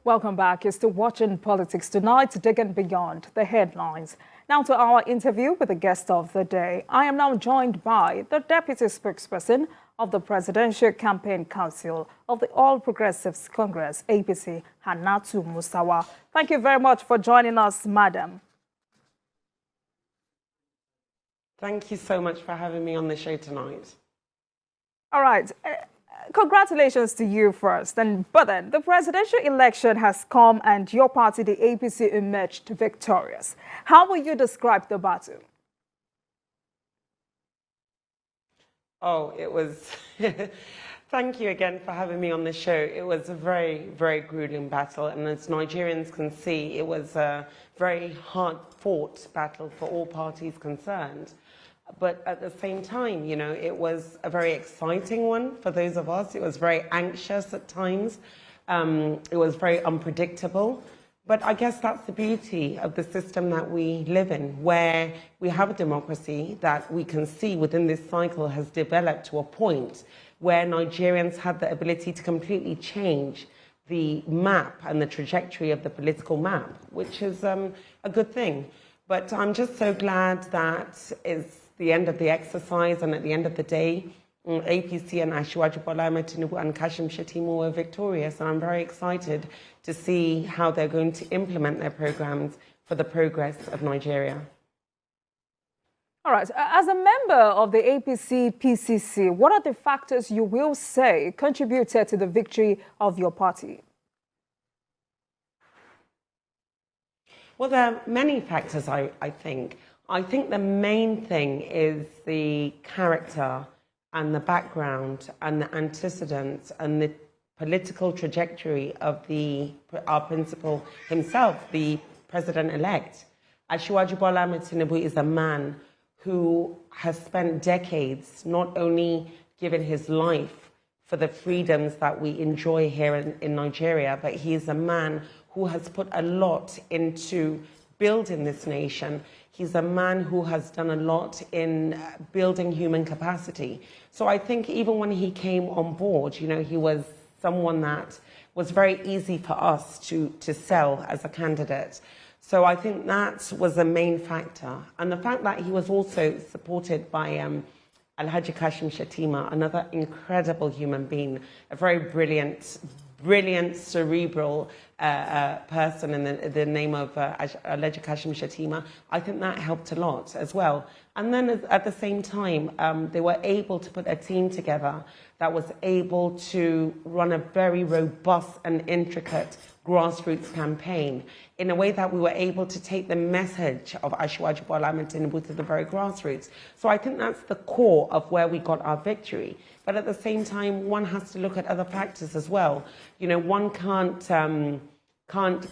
Welcome back. You're still watching Politics Tonight, digging beyond the headlines. Now to our interview with the guest of the day. I am now joined by the Deputy Spokesperson of the Presidential Campaign Council of the All Progressives Congress, APC, Hannatu Musawa. Thank you very much for joining us, Madam. Thank you so much for having me on the show tonight. All right. Congratulations to you first. But then the presidential election has come and your party, the APC, emerged victorious. How will you describe the battle? Oh, it was... Thank you again for having me on the show. It was a very, very grueling battle. And as Nigerians can see, it was a very hard-fought battle for all parties concerned. But at the same time, you know, it was a very exciting one for those of us. It was very anxious at times. It was very unpredictable. But I guess that's the beauty of the system that we live in, where we have a democracy that we can see within this cycle has developed to a point where Nigerians have the ability to completely change the map and the trajectory of the political map, which is a good thing. But I'm just so glad that it's the end of the exercise, and at the end of the day, APC and Bola, Tinubu and Kashim Shettima were victorious, and I'm very excited to see how they're going to implement their programs for the progress of Nigeria. All right. As a member of the APC PCC, what are the factors you will say contributed to the victory of your party? Well, there are many factors, I think. I think the main thing is the character and the background and the antecedents and the political trajectory of our principal himself, the president-elect. Asiwaju Bola Tinubu is a man who has spent decades not only giving his life for the freedoms that we enjoy here in Nigeria, but he is a man who has put a lot into building this nation. He's a man who has done a lot in building human capacity. So I think even when he came on board, you know, he was someone that was very easy for us to sell as a candidate. So I think that was the main factor. And the fact that he was also supported by Alhaji Kashim Shettima, another incredible human being, a very brilliant, cerebral person in the name of Alhaji Kashim Shettima, I think that helped a lot as well. And then at the same time, they were able to put a team together that was able to run a very robust and intricate grassroots campaign in a way that we were able to take the message of Asiwaju Bola Tinubu to the very grassroots. So I think that's the core of where we got our victory. But at the same time, one has to look at other factors as well. You know, one can't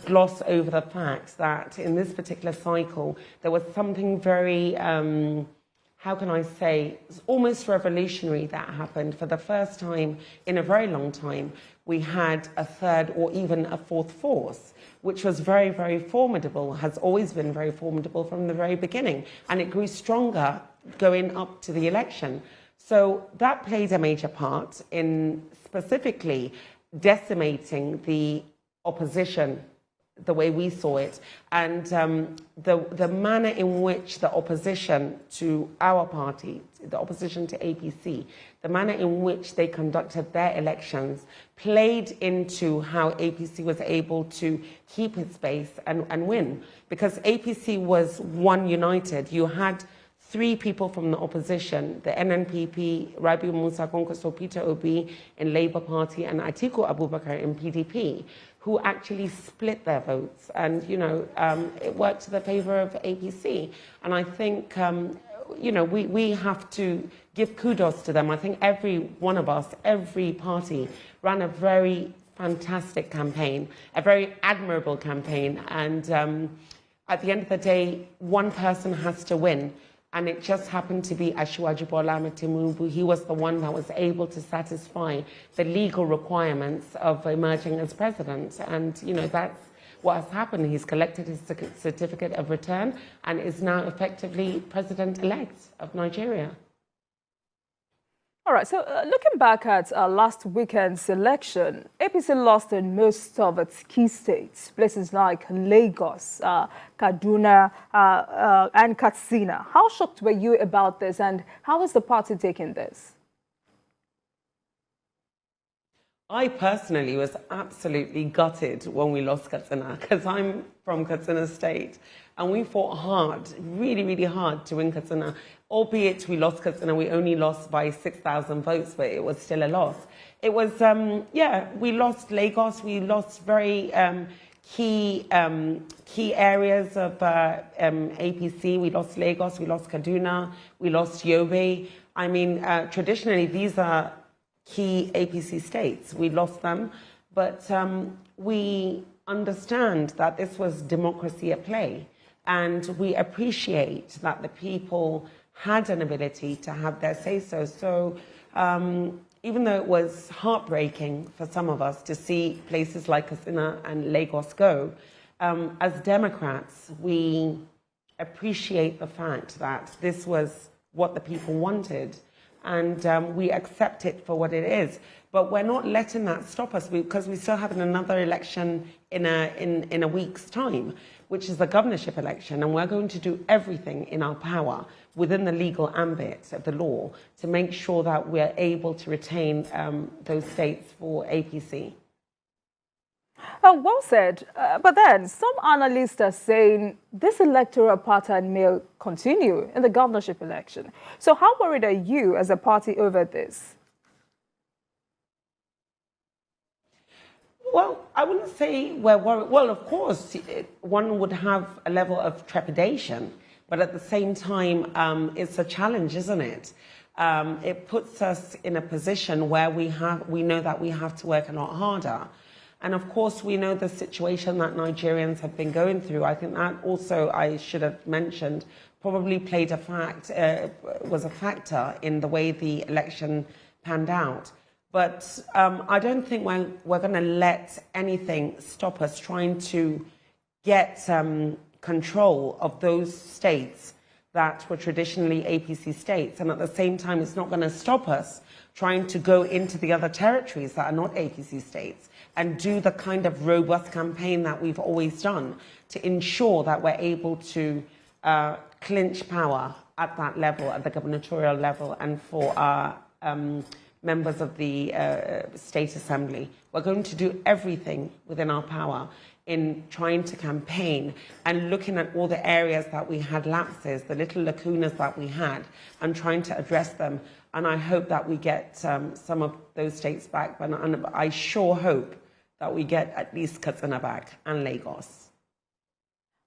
gloss over the fact that in this particular cycle, there was something very, how can I say, almost revolutionary that happened. For the first time in a very long time, we had a third or even a fourth force, which was very, very formidable, has always been very formidable from the very beginning. And it grew stronger going up to the election. So that played a major part in specifically decimating the opposition, the way we saw it, and the manner in which the opposition to our party, the opposition to APC, the manner in which they conducted their elections played into how APC was able to keep its base and win. Because APC was one united. You had three people from the opposition, the NNPP, Rabiu Musa Kwankwaso, Peter Obi in Labour Party, and Atiku Abubakar in PDP, who actually split their votes. And, you know, it worked to the favour of APC. And I think, you know, we have to give kudos to them. I think every one of us, every party, ran a very fantastic campaign, a very admirable campaign. And at the end of the day, one person has to win. And it just happened to be Asiwaju Bola Tinubu. He was the one that was able to satisfy the legal requirements of emerging as president. And, you know, that's what has happened. He's collected his certificate of return and is now effectively president-elect of Nigeria. All right, so looking back at last weekend's election, APC lost in most of its key states, places like Lagos, Kaduna, and Katsina. How shocked were you about this, and how is the party taking this? I personally was absolutely gutted when we lost Katsina because I'm from Katsina State and we fought hard, really, really hard to win Katsina. Albeit we lost Katsina, we only lost by 6,000 votes, but it was still a loss. It was, we lost Lagos, we lost very key areas of APC. We lost Lagos, we lost Kaduna, we lost Yobe. I mean, traditionally, these are key APC states. We lost them, but we understand that this was democracy at play, and we appreciate that the people had an ability to have their say-so. So even though it was heartbreaking for some of us to see places like Katsina and Lagos go, as Democrats, we appreciate the fact that this was what the people wanted, and we accept it for what it is. But we're not letting that stop us because we still have another election in a week's time, which is the governorship election, and we're going to do everything in our power within the legal ambit of the law to make sure that we're able to retain those states for APC. Well said. But then some analysts are saying this electoral pattern may continue in the governorship election. So how worried are you as a party over this? Well, I wouldn't say we're worried. Well, of course, one would have a level of trepidation, but at the same time, it's a challenge, isn't it? It puts us in a position where we know that we have to work a lot harder. And of course, we know the situation that Nigerians have been going through. I think that also, I should have mentioned, probably was a factor in the way the election panned out. But I don't think we're going to let anything stop us trying to get control of those states that were traditionally APC states. And at the same time, it's not going to stop us trying to go into the other territories that are not APC states and do the kind of robust campaign that we've always done to ensure that we're able to clinch power at that level, at the gubernatorial level, and for our members of the State Assembly. We're going to do everything within our power in trying to campaign and looking at all the areas that we had lapses, the little lacunas that we had, and trying to address them. And I hope that we get some of those states back, but I sure hope that we get at least Katsina back and Lagos.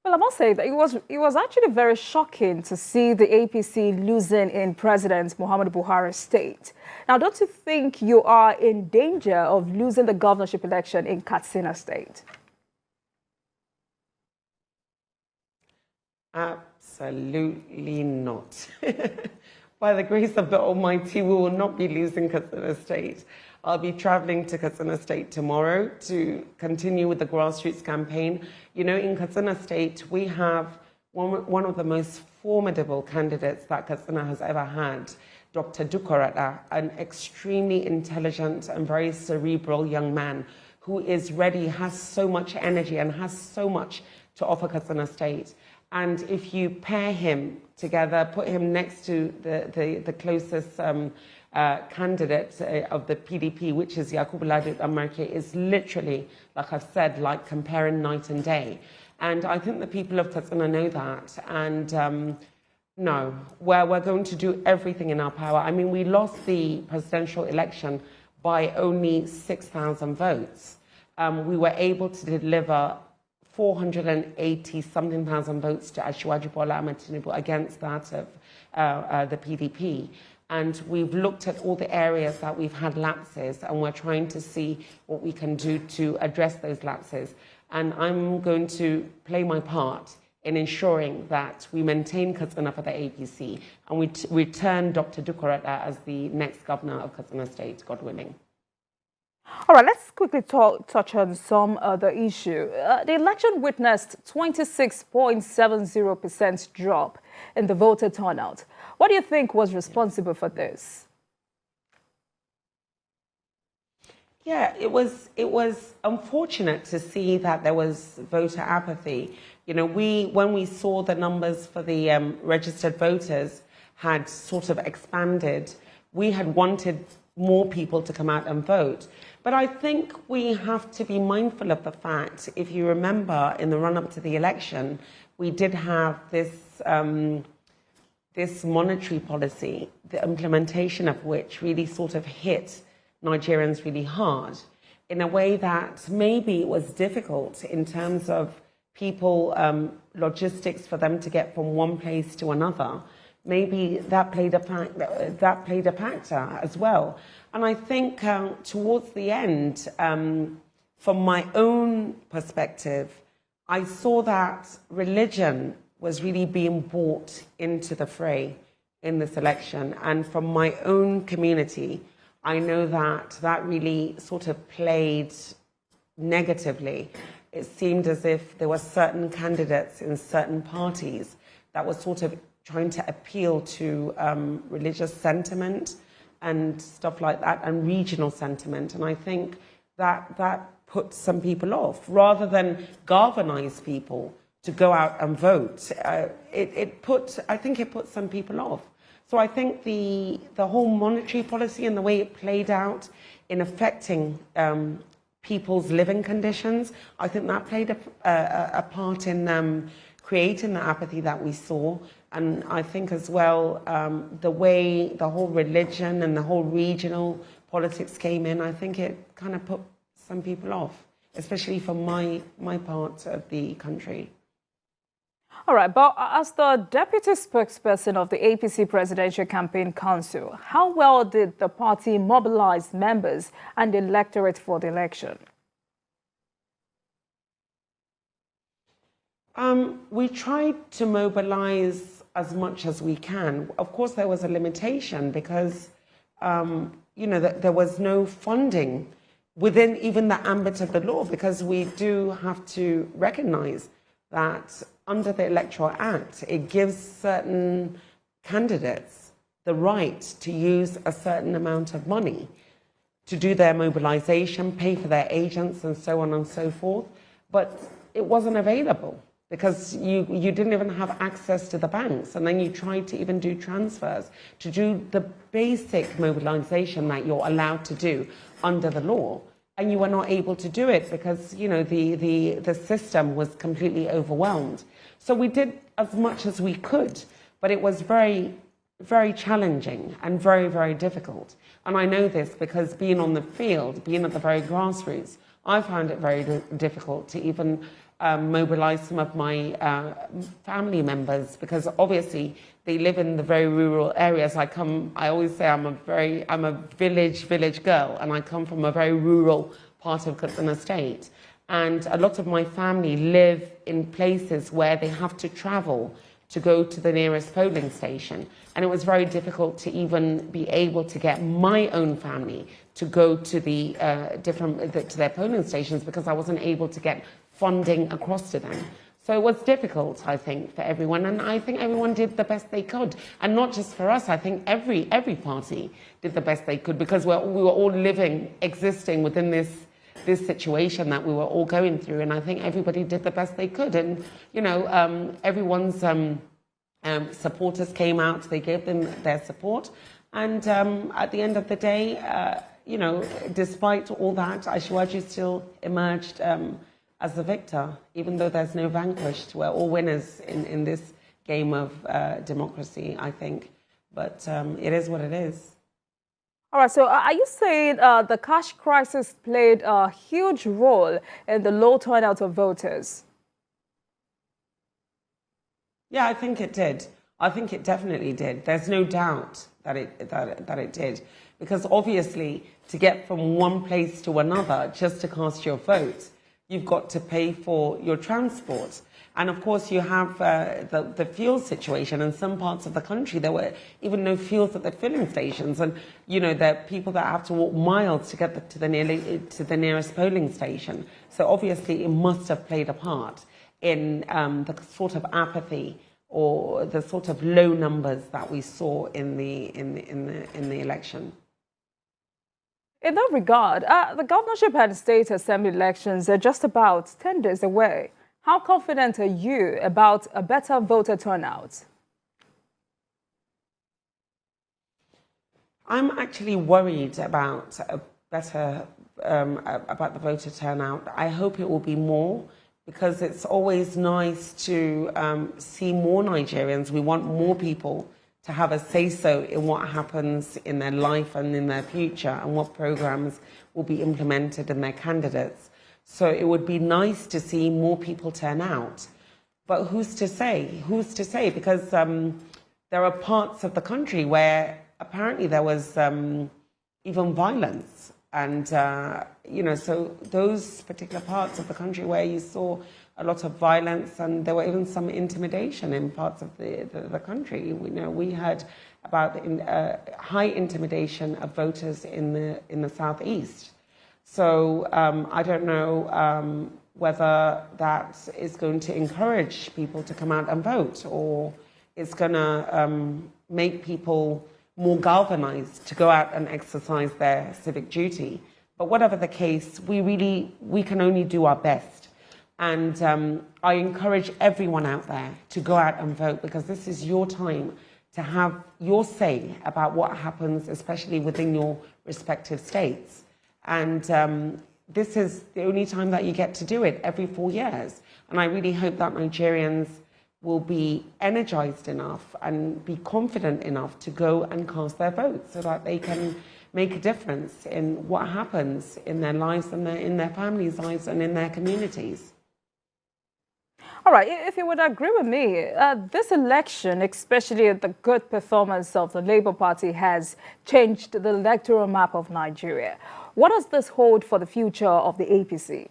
Well, I must say that it was actually very shocking to see the APC losing in President Muhammadu Buhari's state. Now, don't you think you are in danger of losing the governorship election in Katsina State? Absolutely not. By the grace of the Almighty, we will not be losing Katsina State. I'll be traveling to Katsina State tomorrow to continue with the grassroots campaign. You know, in Katsina State, we have one of the most formidable candidates that Katsina has ever had, Dr. Dukorata, an extremely intelligent and very cerebral young man who is ready, has so much energy and has so much to offer Katsina State. And if you pair him together, put him next to the closest candidate of the PDP, which is Yakubu Lado Amarke, is literally, like I've said, like comparing night and day. And I think the people of Katsina know that. And no, we're going to do everything in our power. I mean, we lost the presidential election by only 6,000 votes. We were able to deliver 480-something thousand votes to Asiwaju Bola and Tinubu against that of the PDP. And we've looked at all the areas that we've had lapses, and we're trying to see what we can do to address those lapses. And I'm going to play my part in ensuring that we maintain Katsina for the APC, and we return Dr. Dukorata as the next governor of Katsina State, God willing. All right, let's quickly touch on some other issue. The election witnessed 26.70% drop in the voter turnout. What do you think was responsible for this? Yeah, it was unfortunate to see that there was voter apathy. When we saw the numbers for the registered voters had sort of expanded, we had wanted more people to come out and vote. But I think we have to be mindful of the fact, if you remember, in the run-up to the election, we did have this monetary policy, the implementation of which really sort of hit Nigerians really hard in a way that maybe it was difficult in terms of people, logistics for them to get from one place to another. Maybe that played a factor as well. And I think towards the end, from my own perspective, I saw that religion was really being brought into the fray in this election. And from my own community, I know that really sort of played negatively. It seemed as if there were certain candidates in certain parties that were sort of trying to appeal to religious sentiment and stuff like that, and regional sentiment. And I think that put some people off, rather than galvanize people to go out and vote. I think it put some people off. So I think the whole monetary policy and the way it played out in affecting people's living conditions, I think that played a part in creating the apathy that we saw. And I think as well, the way the whole religion and the whole regional politics came in, I think it kind of put some people off, especially from my part of the country. All right, but as the deputy spokesperson of the APC Presidential Campaign Council, how well did the party mobilize members and the electorate for the election? We tried to mobilize as much as we can. Of course, there was a limitation because, there was no funding within even the ambit of the law, because we do have to recognize that under the Electoral Act, it gives certain candidates the right to use a certain amount of money to do their mobilization, pay for their agents, and so on and so forth. But it wasn't available because you didn't even have access to the banks. And then you tried to even do transfers to do the basic mobilization that you're allowed to do under the law. And you were not able to do it because, the system was completely overwhelmed. So we did as much as we could, but it was very, very challenging and very, very difficult. And I know this because being on the field, being at the very grassroots, I found it very difficult to even mobilize some of my family members, because obviously they live in the very rural areas. I always say I'm a village girl, and I come from a very rural part of Katsina State. And a lot of my family live in places where they have to travel to go to the nearest polling station. And it was very difficult to even be able to get my own family to go to to their polling stations, because I wasn't able to get funding across to them. So it was difficult, I think, for everyone, and I think everyone did the best they could. And not just for us, I think every party did the best they could, because we were all existing within this situation that we were all going through, and I think everybody did the best they could. And, everyone's supporters came out, they gave them their support, and at the end of the day, despite all that, Asiwaju still emerged as the victor, even though there's no vanquished. We're all winners in this game of democracy, I think. But it is what it is. All right, so are you saying the cash crisis played a huge role in the low turnout of voters? Yeah, I think it did. I think it definitely did. There's no doubt that it did. Because obviously, to get from one place to another just to cast your vote, you've got to pay for your transport. And of course, you have the fuel situation. In some parts of the country, there were even no fuels at the filling stations. And, there are people that have to walk miles to get to the nearest polling station. So obviously, it must have played a part in the sort of apathy or the sort of low numbers that we saw in the election. In that regard, the governorship and state assembly elections are just about 10 days away. How confident are you about a better voter turnout? I'm actually worried about a better about the voter turnout. I hope it will be more, because it's always nice to see more Nigerians. We want more people to have a say-so in what happens in their life and in their future, and what programs will be implemented in their candidates. So it would be nice to see more people turn out. But who's to say? Who's to say? Because there are parts of the country where apparently there was even violence. And, so those particular parts of the country where you saw a lot of violence, and there were even some intimidation in parts of the country. We heard about high intimidation of voters in the southeast. So I don't know whether that is going to encourage people to come out and vote, or it's going to make people more galvanized to go out and exercise their civic duty. But whatever the case, we can only do our best. And I encourage everyone out there to go out and vote, because this is your time to have your say about what happens, especially within your respective states. And this is the only time that you get to do it, every 4 years. And I really hope that Nigerians will be energized enough and be confident enough to go and cast their votes, so that they can make a difference in what happens in their lives and in their families' lives and in their communities. All right, if you would agree with me, this election, especially the good performance of the Labour Party, has changed the electoral map of Nigeria. What does this hold for the future of the APC?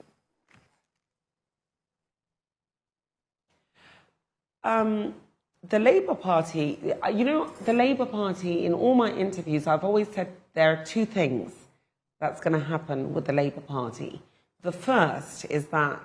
The Labour Party, the Labour Party, in all my interviews, I've always said there are two things that's going to happen with the Labour Party. The first is that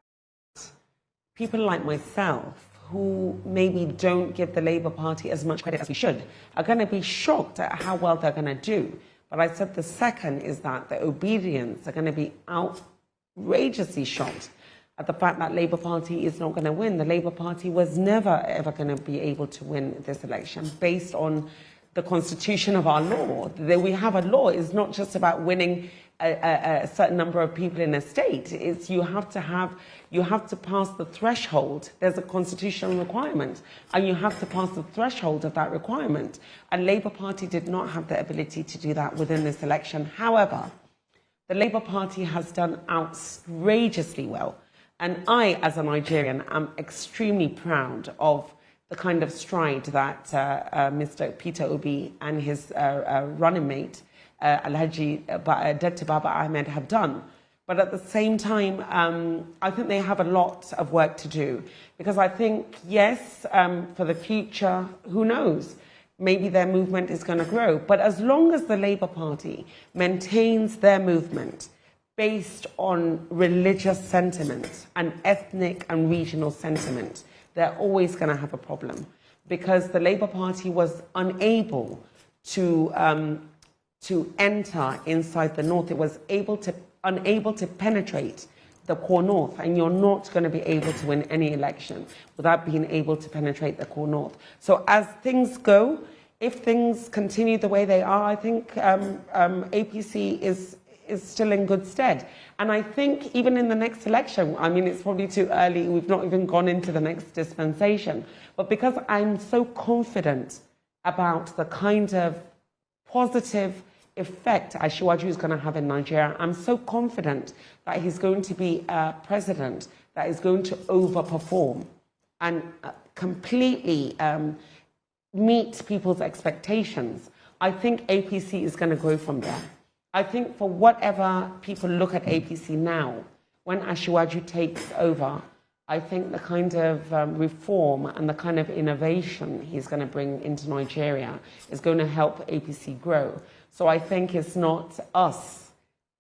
people like myself, who maybe don't give the Labour Party as much credit as we should, are going to be shocked at how well they're going to do. But I said the second is that the obedience are going to be outrageously shocked at the fact that Labour Party is not going to win. The Labour Party was never, ever going to be able to win this election based on the constitution of our law. That we have a law. It's not just about winning a certain number of people in a state. It's you have to pass the threshold. There's a constitutional requirement, and you have to pass the threshold of that requirement. And Labour Party did not have the ability to do that within this election. However, the Labour Party has done outrageously well. And I, as a Nigerian, am extremely proud of the kind of stride that Mr. Peter Obi and his running mate, Alhaji Dr. Baba Ahmed, have done. But at the same time, I think they have a lot of work to do. Because I think, yes, for the future, who knows? Maybe their movement is going to grow. But as long as the Labour Party maintains their movement based on religious sentiment and ethnic and regional sentiment, they're always going to have a problem, because the Labour Party was unable to enter inside the north. It was unable to penetrate the core north, and you're not going to be able to win any election without being able to penetrate the core north. So as things go, if things continue the way they are, I think APC is still in good stead. And I think even in the next election, I mean, it's probably too early, we've not even gone into the next dispensation, but because I'm so confident about the kind of positive effect Asiwaju is going to have in Nigeria, I'm so confident that he's going to be a president that is going to overperform and completely meet people's expectations. I think APC is going to grow from there. I think for whatever people look at APC now, when Asiwaju takes over, I think the kind of reform and the kind of innovation he's going to bring into Nigeria is going to help APC grow. So I think it's not us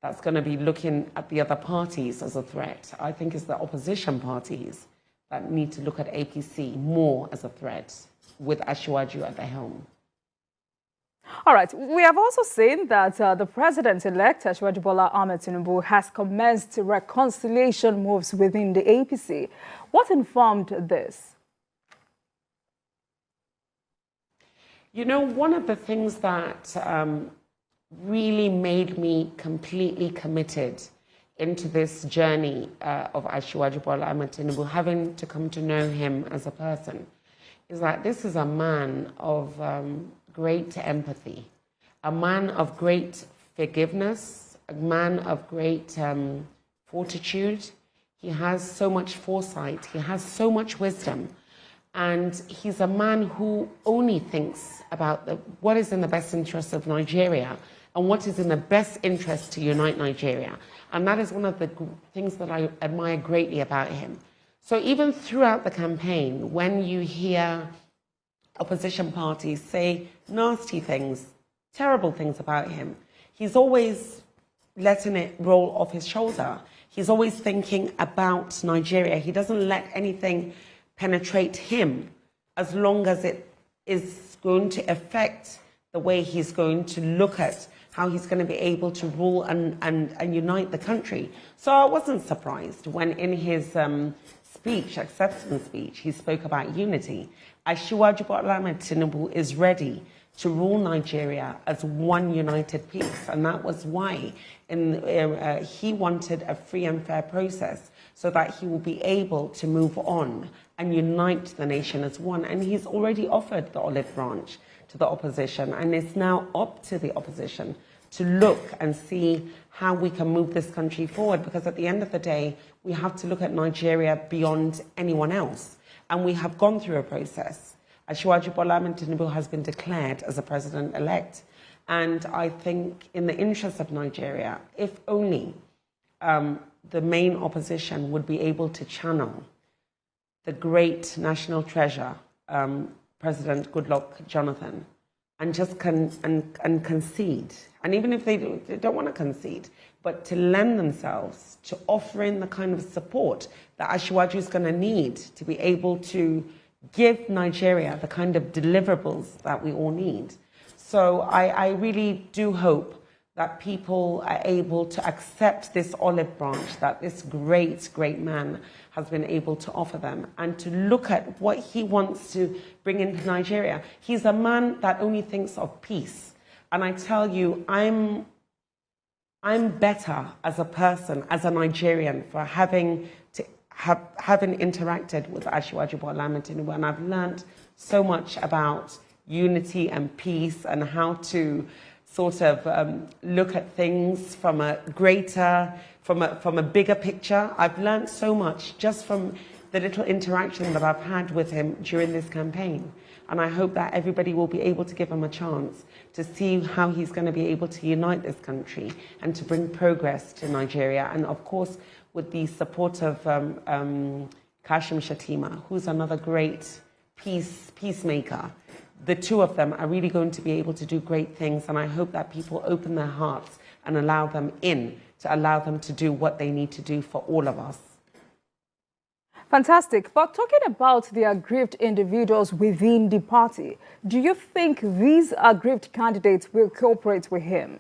that's going to be looking at the other parties as a threat. I think it's the opposition parties that need to look at APC more as a threat, with Asiwaju at the helm. All right. We have also seen that the president-elect, Bola Tinubu, has commenced reconciliation moves within the APC. What informed this? You know, one of the things that really made me completely committed into this journey of Bola Tinubu, having to come to know him as a person, is that this is a man of great empathy, a man of great forgiveness, a man of great fortitude. He has so much foresight, he has so much wisdom, and he's a man who only thinks about what is in the best interest of Nigeria and what is in the best interest to unite Nigeria. And that is one of the things that I admire greatly about him. So even throughout the campaign, when you hear opposition parties say nasty things, terrible things about him, he's always letting it roll off his shoulder. He's always thinking about Nigeria. He doesn't let anything penetrate him as long as it is going to affect the way he's going to look at how he's going to be able to rule and unite the country. So I wasn't surprised when in his acceptance speech, he spoke about unity. Asiwaju Bola Tinubu is ready to rule Nigeria as one united piece, and that was why he wanted a free and fair process so that he will be able to move on and unite the nation as one. And he's already offered the olive branch to the opposition, and it's now up to the opposition to look and see how we can move this country forward, because at the end of the day, we have to look at Nigeria beyond anyone else. And we have gone through a process. Asiwaju Bola Tinubu has been declared as a president-elect. And I think in the interest of Nigeria, if only the main opposition would be able to channel the great national treasure, President Goodluck Jonathan, and just concede. And even if they don't want to concede, but to lend themselves to offering the kind of support that Asiwaju is going to need to be able to give Nigeria the kind of deliverables that we all need. So I really do hope that people are able to accept this olive branch that this great, great man has been able to offer them, and to look at what he wants to bring into Nigeria. He's a man that only thinks of peace. And I tell you, I'm better as a person, as a Nigerian, for having interacted with Asiwaju Bola Tinubu, and I've learned so much about unity and peace and how to sort of look at things from a bigger picture. I've learned so much just from the little interaction that I've had with him during this campaign. And I hope that everybody will be able to give him a chance to see how he's going to be able to unite this country and to bring progress to Nigeria. And of course, with the support of Kashim Shettima, who's another great peacemaker. The two of them are really going to be able to do great things, and I hope that people open their hearts and allow them in, to allow them to do what they need to do for all of us. Fantastic. But talking about the aggrieved individuals within the party, do you think these aggrieved candidates will cooperate with him?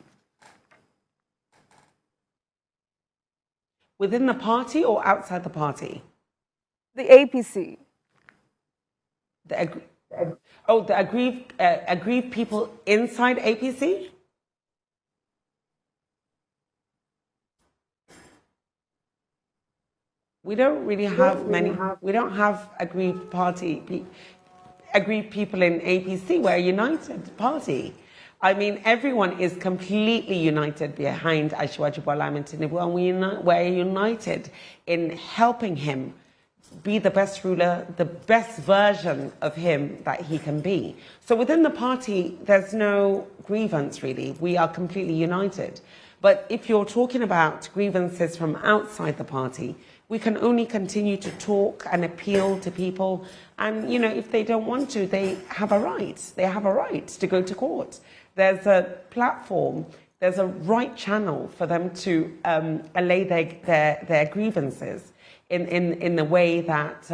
Within the party or outside the party? The APC. The aggrieved people inside APC? We don't really have we don't have aggrieved people in APC. We're a united party. I mean, everyone is completely united behind Asiwaju Bola Tinubu, and we're united in helping him be the best ruler, the best version of him that he can be. So within the party, there's no grievance, really. We are completely united. But if you're talking about grievances from outside the party, we can only continue to talk and appeal to people. And, you know, if they don't want to, they have a right. They have a right to go to court. There's a platform, there's a right channel for them to allay their grievances in the way that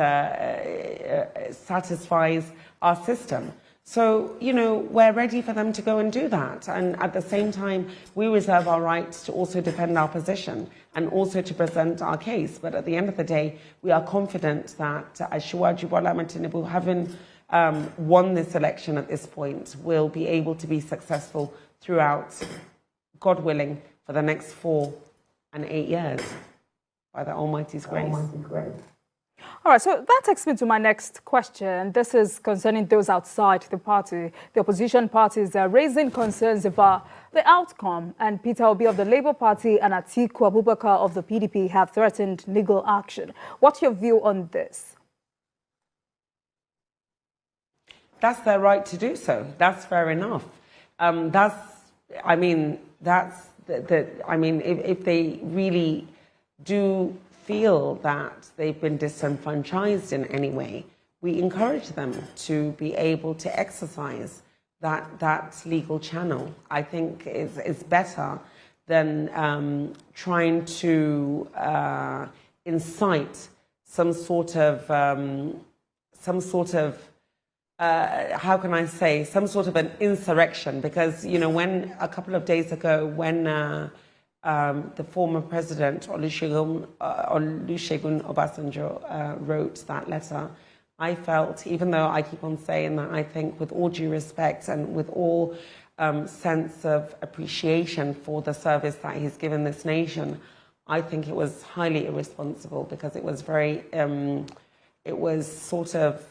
satisfies our system. So, we're ready for them to go and do that. And at the same time, we reserve our rights to also defend our position and also to present our case. But at the end of the day, we are confident that Asiwaju Bola Tinubu, having won this election at this point, will be able to be successful throughout, God willing, for the next 4 and 8 years, by the Almighty's grace. All right, so that takes me to my next question. This is concerning those outside the party. The opposition parties are raising concerns about the outcome, and Peter Obi of the Labour Party and Atiku Abubakar of the PDP have threatened legal action. What's your view on this? That's their right to do so. That's fair enough. If they really do feel that they've been disenfranchised in any way, we encourage them to be able to exercise that legal channel. I think it's better than trying to incite some sort of how can I say, some sort of an insurrection, because when a couple of days ago when the former president Olusegun Obasanjo wrote that letter, I felt, even though I keep on saying that, I think with all due respect and with all sense of appreciation for the service that he's given this nation, I think it was highly irresponsible, because it was very, it was sort of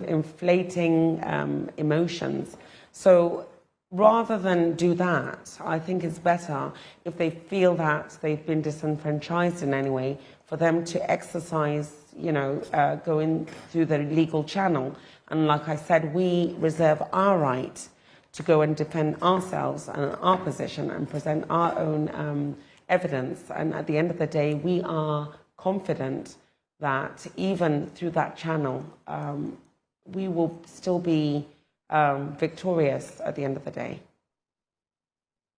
inflating emotions. So rather than do that, I think it's better, if they feel that they've been disenfranchised in any way, for them to exercise, going through the legal channel. And like I said, we reserve our right to go and defend ourselves and our position and present our own evidence. And at the end of the day, we are confident that even through that channel, we will still be victorious at the end of the day.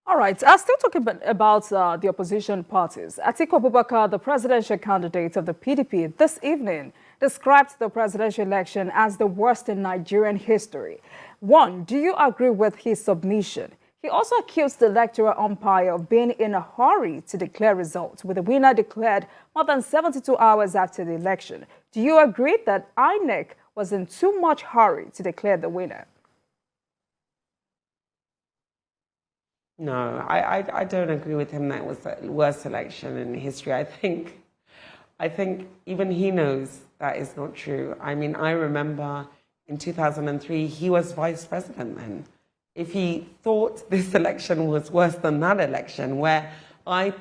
All right, still talking about the opposition parties. Atiku Abubakar, the presidential candidate of the PDP, this evening described the presidential election as the worst in Nigerian history. One, do you agree with his submission? He also accused the electoral umpire of being in a hurry to declare results, with the winner declared more than 72 hours after the election. Do you agree that INEC was in too much hurry to declare the winner? No, I don't agree with him that it was the worst election in history. I think even he knows that is not true. I mean, I remember in 2003, he was vice president then. If he thought this election was worse than that election, where I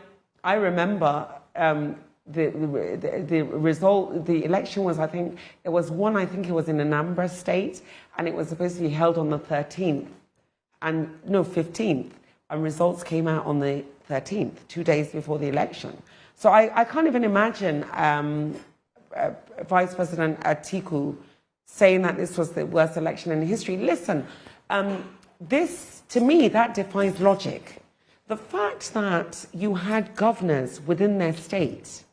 remember the result, the election was, I think it was in Anambra State, and it was supposed to be held on the 15th, and results came out on the 13th, 2 days before the election. So I can't even imagine Vice President Atiku saying that this was the worst election in history. Listen, this, to me, that defies logic. The fact that you had governors within their state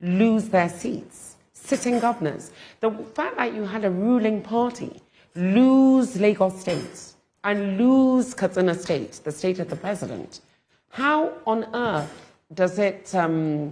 lose their seats, sitting governors, the fact that you had a ruling party lose Lagos State and lose Katsina State, the state of the president, how on earth does it, does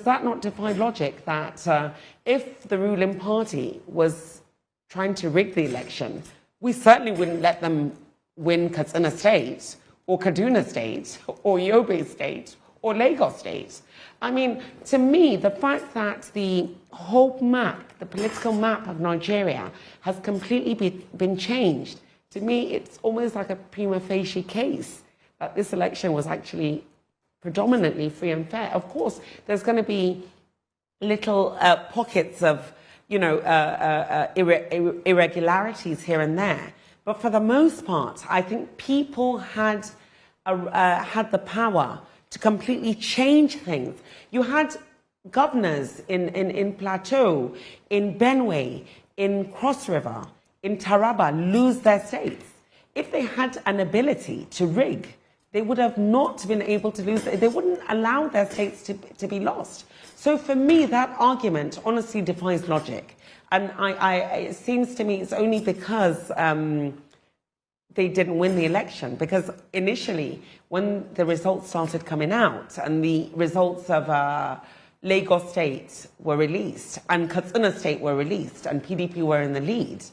that not defy logic that if the ruling party was trying to rig the election, we certainly wouldn't let them win Katsina State or Kaduna State or Yobe State or Lagos State? I mean, to me, the fact that the whole map, the political map of Nigeria has completely been changed, to me, it's almost like a prima facie case that this election was actually predominantly free and fair. Of course, there's going to be little pockets of, irregularities here and there. But for the most part, I think people had the power to completely change things. You had governors in Plateau, in Benue, in Cross River, in Taraba lose their states. If they had an ability to rig, they would have not been able to lose. They wouldn't allow their states to be lost. So for me, that argument honestly defies logic. And it seems to me it's only because they didn't win the election, because initially when the results started coming out and the results of Lagos State were released and Katsina State were released and PDP were in the lead,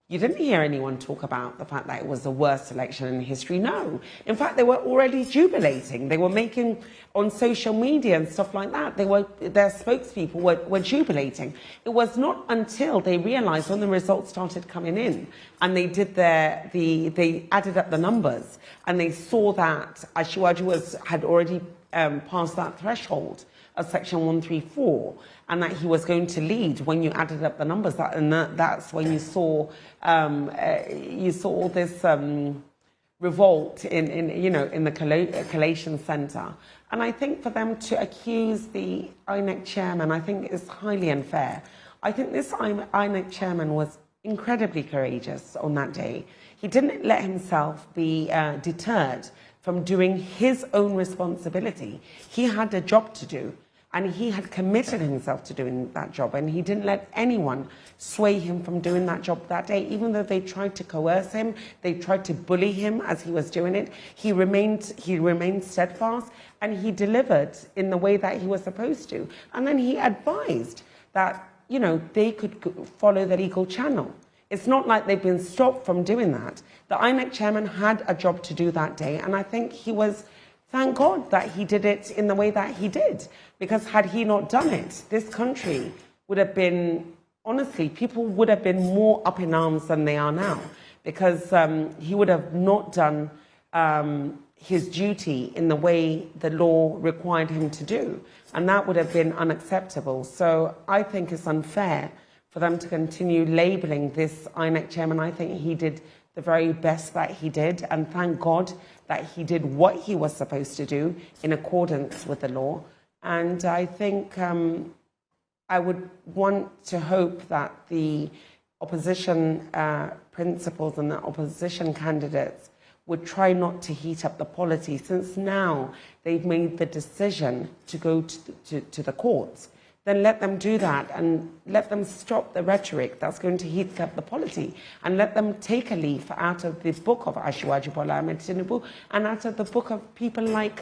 you didn't hear anyone talk about the fact that it was the worst election in history. No. In fact, they were already jubilating. They were making, on social media and stuff like that, their spokespeople were jubilating. It was not until they realized when the results started coming in and they did they added up the numbers and they saw that Asiwaju had already passed that threshold of Section 134, and that he was going to lead when you added up the numbers. That's when you saw all this revolt in the collation centre. And I think for them to accuse the INEC chairman, I think is highly unfair. I think this INEC chairman was incredibly courageous on that day. He didn't let himself be deterred from doing his own responsibility. He had a job to do, and he had committed himself to doing that job, and he didn't let anyone sway him from doing that job that day. Even though they tried to coerce him, they tried to bully him as he was doing it, he remained steadfast, and he delivered in the way that he was supposed to. And then he advised that, they could follow the legal channel. It's not like they've been stopped from doing that. The INEC chairman had a job to do that day, and I think thank God that he did it in the way that he did. Because had he not done it, this country would have been, honestly, people would have been more up in arms than they are now. Because he would have not done his duty in the way the law required him to do. And that would have been unacceptable. So I think it's unfair for them to continue labelling this INEC chairman. I think he did the very best that he did, and thank God that he did what he was supposed to do in accordance with the law. And I think I would want to hope that the opposition principals and the opposition candidates would try not to heat up the polity, since now they've made the decision to go to the courts. Then let them do that, and let them stop the rhetoric that's going to heat up the polity, and let them take a leaf out of the book of Asiwaju Bola Tinubu and out of the book of people like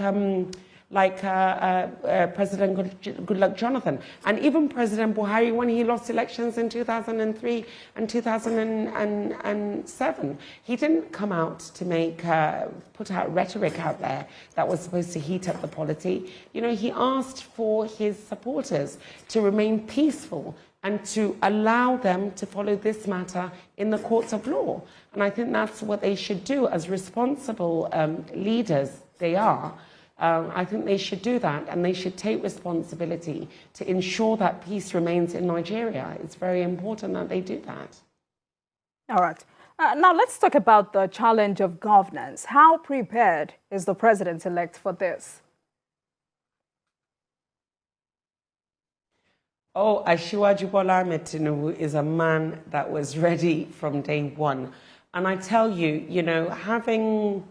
President Goodluck Jonathan, and even President Buhari when he lost elections in 2003 and 2007. He didn't come out to put out rhetoric out there that was supposed to heat up the polity. He asked for his supporters to remain peaceful and to allow them to follow this matter in the courts of law. And I think that's what they should do as responsible leaders they are. I think they should do that, and they should take responsibility to ensure that peace remains in Nigeria. It's very important that they do that. All right. Now let's talk about the challenge of governance. How prepared is the president-elect for this? Oh, Asiwaju Bola Tinubu is a man that was ready from day one. And I tell you, having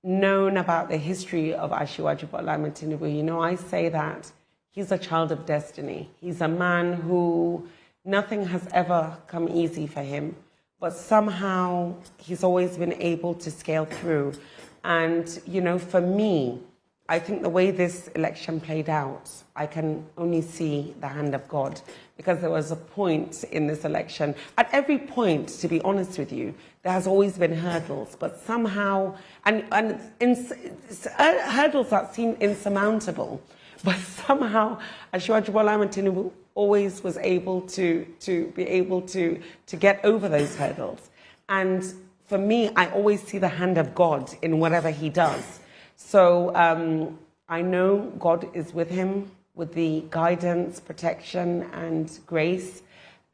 known about the history of Asiwaju Bola Tinubu, I say that he's a child of destiny. He's a man who nothing has ever come easy for him, but somehow he's always been able to scale through. And, for me, I think the way this election played out, I can only see the hand of God, because there was a point in this election, at every point, to be honest with you, there has always been hurdles, but somehow, hurdles that seem insurmountable, but somehow Asiwaju Bola Tinubu always was able to get over those hurdles. And for me, I always see the hand of God in whatever he does. So I know God is with him, with the guidance, protection, and grace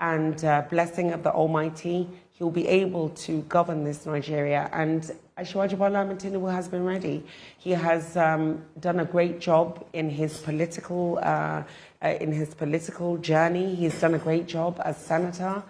and blessing of the Almighty. He'll be able to govern this Nigeria. And Asiwaju Bola Tinubu has been ready. He has done a great job in his political journey. He's done a great job as senator.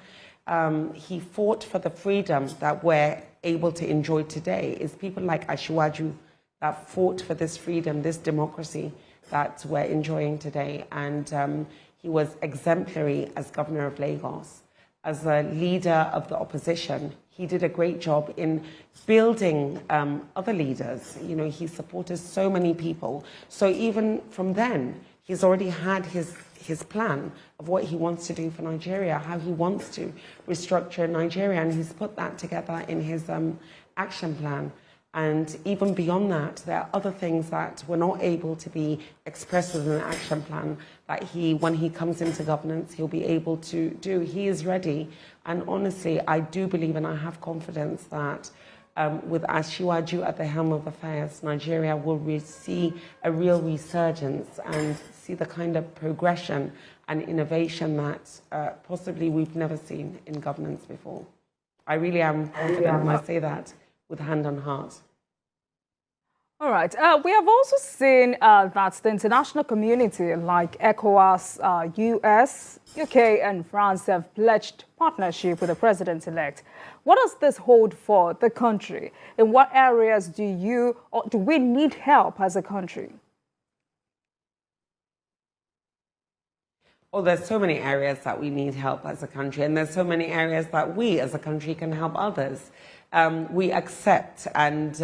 He fought for the freedom that we're able to enjoy today. It's people like Asiwaju that fought for this freedom, this democracy that we're enjoying today. And he was exemplary as governor of Lagos. as a leader of the opposition, he did a great job in building other leaders. You know, he supported so many people. So even from then, he's already had his plan of what he wants to do for Nigeria, how he wants to restructure Nigeria, and he's put that together in his action plan. And even beyond that, there are other things that were not able to be expressed within an action plan that when he comes into governance, he'll be able to do. He is ready. And honestly, I do believe and I have confidence that with Asiwaju at the helm of affairs, Nigeria will see a real resurgence and see the kind of progression and innovation that possibly we've never seen in governance before. I really am confident when I say that with hand on heart. All right. We have also seen that the international community like ECOWAS, US, UK and France have pledged partnership with the president-elect. What does this hold for the country? In what areas do we need help as a country? Well, there's so many areas that we need help as a country, and there's so many areas that we as a country can help others. We accept and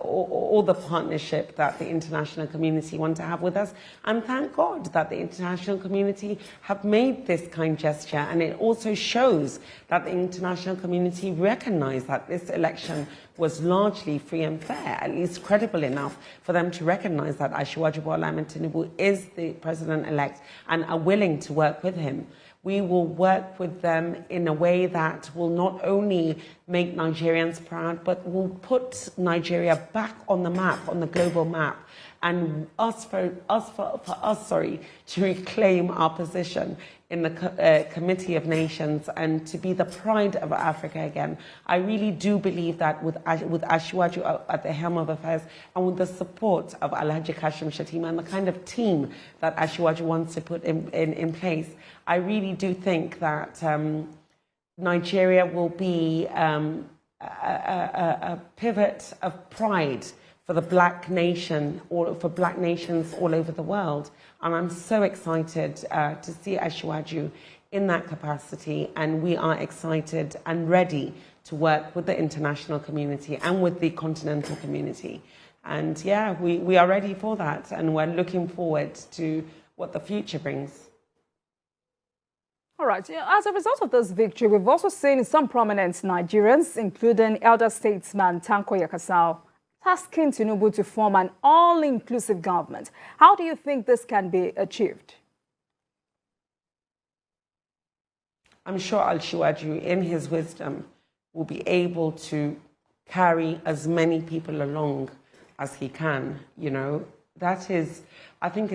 all the partnership that the international community want to have with us. And thank God that the international community have made this kind gesture. And it also shows that the international community recognize that this election was largely free and fair, at least credible enough for them to recognize that Asiwaju Bola and Tinubu is the president-elect and are willing to work with him. We will work with them in a way that will not only make Nigerians proud, but will put Nigeria back on the map, on the global map, and for us to reclaim our position in the Committee of Nations and to be the pride of Africa again. I really do believe that with Asiwaju at the helm of affairs and with the support of Alhaji Kashim Shettima and the kind of team that Asiwaju wants to put in place, I really do think that Nigeria will be a pivot of pride for the black nation, or for black nations all over the world. And I'm so excited to see Asiwaju in that capacity. And we are excited and ready to work with the international community and with the continental community. And yeah, we are ready for that. And we're looking forward to what the future brings. All right. As a result of this victory, we've also seen some prominent Nigerians, including elder statesman Tanko Yakasau, asking Tinubu to form an all-inclusive government. How do you think this can be achieved? I'm sure Asiwaju, in his wisdom, will be able to carry as many people along as he can. You know, that is, I think,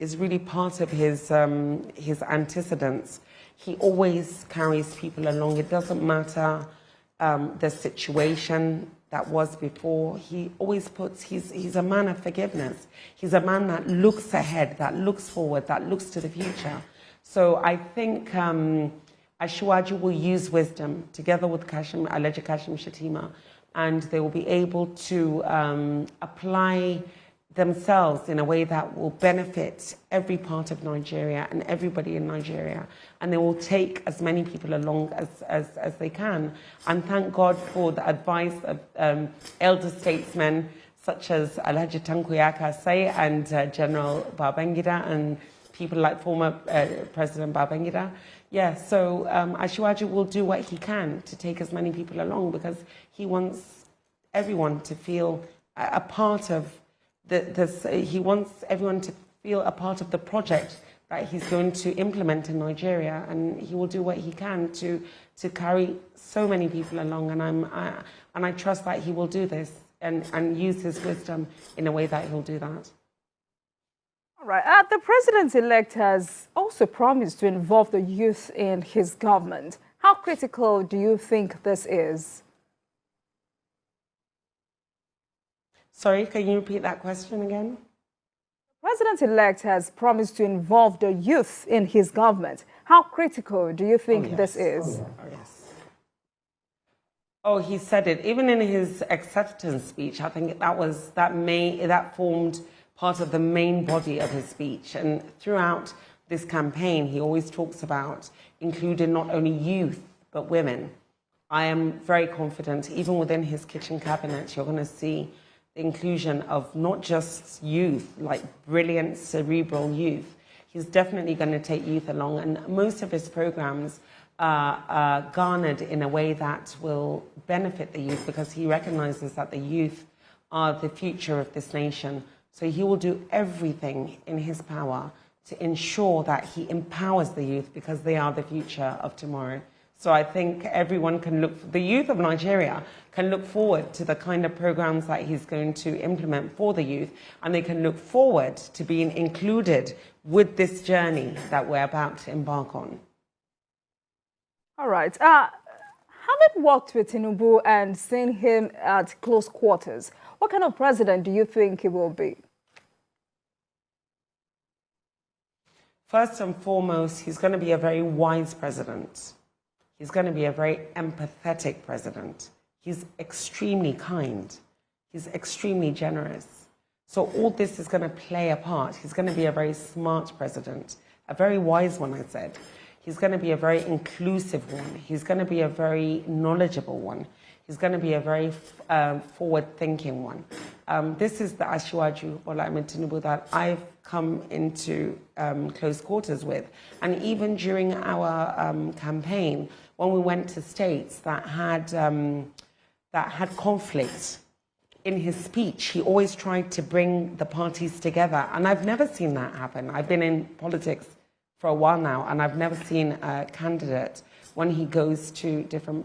is really part of his antecedents. He always carries people along. It doesn't matter the situation that was before. He always he's a man of forgiveness. He's a man that looks ahead, that looks forward, that looks to the future. So I think Asiwaju will use wisdom together with Alhaji Kashim Shettima, and they will be able to apply themselves in a way that will benefit every part of Nigeria and everybody in Nigeria. And they will take as many people along as they can. And thank God for the advice of elder statesmen such as Alhaji Tanko Yakasai and General Babangida and people like former President Babangida. Yeah, so Asiwaju will do what he can to take as many people along because he wants everyone to feel a part of he wants everyone to feel a part of the project that he's going to implement in Nigeria, and he will do what he can to carry so many people along. And I trust that he will do this and use his wisdom in a way that he'll do that. All right. The president-elect has also promised to involve the youth in his government. How critical do you think this is? Sorry, can you repeat that question again? The president-elect has promised to involve the youth in his government. How critical do you think this is? Oh, he said it. Even in his acceptance speech, I think that formed part of the main body of his speech. And throughout this campaign, he always talks about including not only youth, but women. I am very confident, even within his kitchen cabinet, you're going to see the inclusion of not just youth, like brilliant cerebral youth. He's definitely going to take youth along, and most of his programs are garnered in a way that will benefit the youth, because he recognizes that the youth are the future of this nation. So he will do everything in his power to ensure that he empowers the youth, because they are the future of tomorrow. So I think everyone can the youth of Nigeria can look forward to the kind of programs that he's going to implement for the youth, and they can look forward to being included with this journey that we're about to embark on. All right. Having worked with Tinubu and seen him at close quarters, what kind of president do you think he will be? First and foremost, he's going to be a very wise president. He's going to be a very empathetic president. He's extremely kind. He's extremely generous. So all this is going to play a part. He's going to be a very smart president, a very wise one, I said. He's going to be a very inclusive one. He's going to be a very knowledgeable one. He's going to be a very forward-thinking one. This is the Asiwaju Bola Tinubu that I've come into close quarters with. And even during our campaign, when we went to states that had conflict in his speech, he always tried to bring the parties together. And I've never seen that happen. I've been in politics for a while now, and I've never seen a candidate, when he goes to different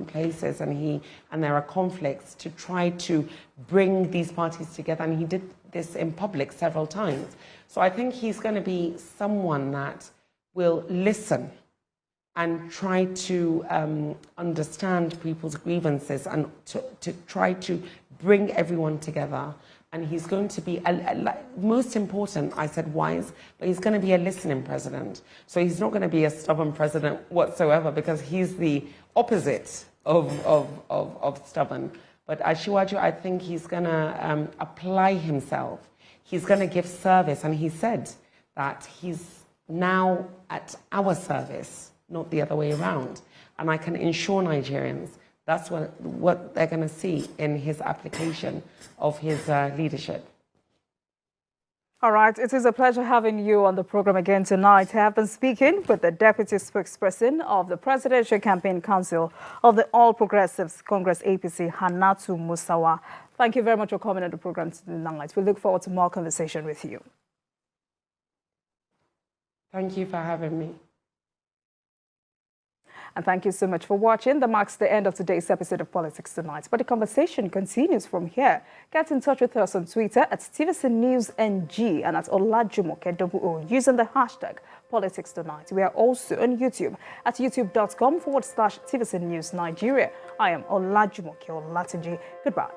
places and there are conflicts, to try to bring these parties together. And he did this in public several times. So I think he's going to be someone that will listen and try to understand people's grievances, and to try to bring everyone together. And he's going to be, most important, I said wise, but he's going to be a listening president. So he's not going to be a stubborn president whatsoever, because he's the opposite of stubborn. But Asiwaju, I think he's going to apply himself. He's going to give service. And he said that he's now at our service, not the other way around. And I can assure Nigerians that's what they're going to see in his application of his leadership. All right. It is a pleasure having you on the program again tonight. I have been speaking with the Deputy Spokesperson of the Presidential Campaign Council of the All Progressives Congress APC, Hannatu Musawa. Thank you very much for coming on the program tonight. We look forward to more conversation with you. Thank you for having me. And thank you so much for watching. That marks the end of today's episode of Politics Tonight. But the conversation continues from here. Get in touch with us on Twitter at TVCNewsNG and at Olajumoke using the hashtag Politics Tonight. We are also on YouTube at youtube.com/TVCNewsNigeria. I am Olajumoke Olatunji. Goodbye.